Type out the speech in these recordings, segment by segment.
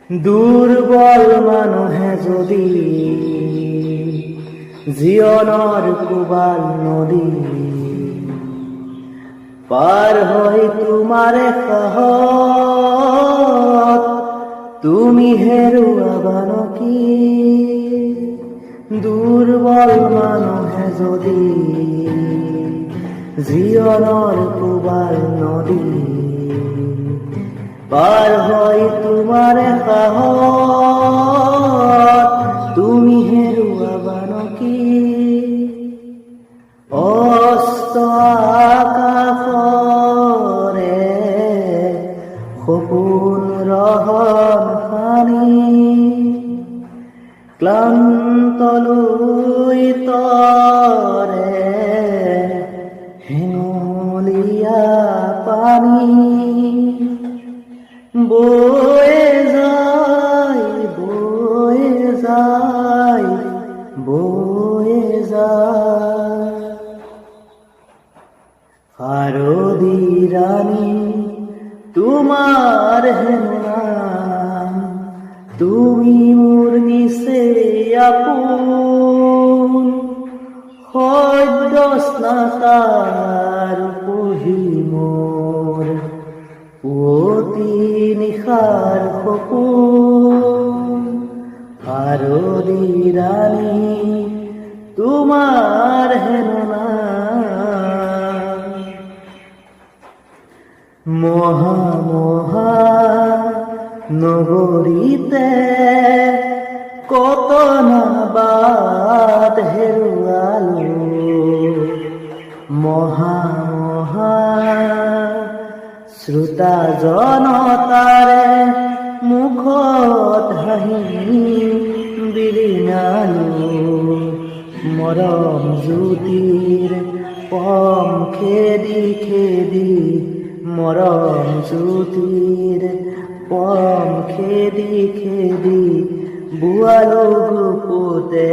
দুৰ্বল মানুহে যদি জীৱনৰ কোবাল নদী পাৰ হৈ তোমাৰে সাহত তুমি হেৰুৱাবা নেকি? দুৰ্বল মানুহে যদি জীৱনৰ কোবাল নদী পাৰ হৈ তোমাৰে সাহত তুমি হেৰুৱাবা নেকি? অস্ত আকাশৰে সপোন ৰহন সানি ক্লান্ত লৈ তৰে হেঙুলীয়া পানী বয়ে যায় বয়ে যায় বয়ে যায়। শাৰদী ৰাণী তোমাৰ হেনো নাম, তুমি মোৰ নিচেই আপোন। সদ্য স্নাতাৰ পঢ়ি মোৰ পুৱতি নিশাৰ সপোন। শাৰদী ৰাণী তোমাৰ হেনো নাম। মহা মহা নগৰীতে কত না বাট হেৰুৱালো। মহা মহা শ্ৰোতা জনতাৰে মুখত হাঁহি বিৰিঙালো। মৰম জ্যোতিৰ পম খেদি খেদি মৰম জ্যোতিৰ পম খেদি খেদি বোৱালো গ্ৰুপতে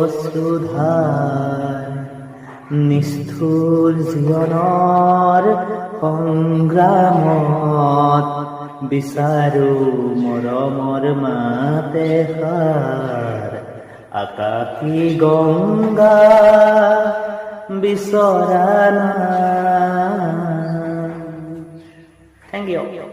অশ্ৰুধাৰ। নিষ্ঠুৰ জীৱনৰ সংগ্ৰামত বিচাৰো মৰমৰ মাতে সাৰ। আকাশী গংগা বিচৰা নাই। Thank you.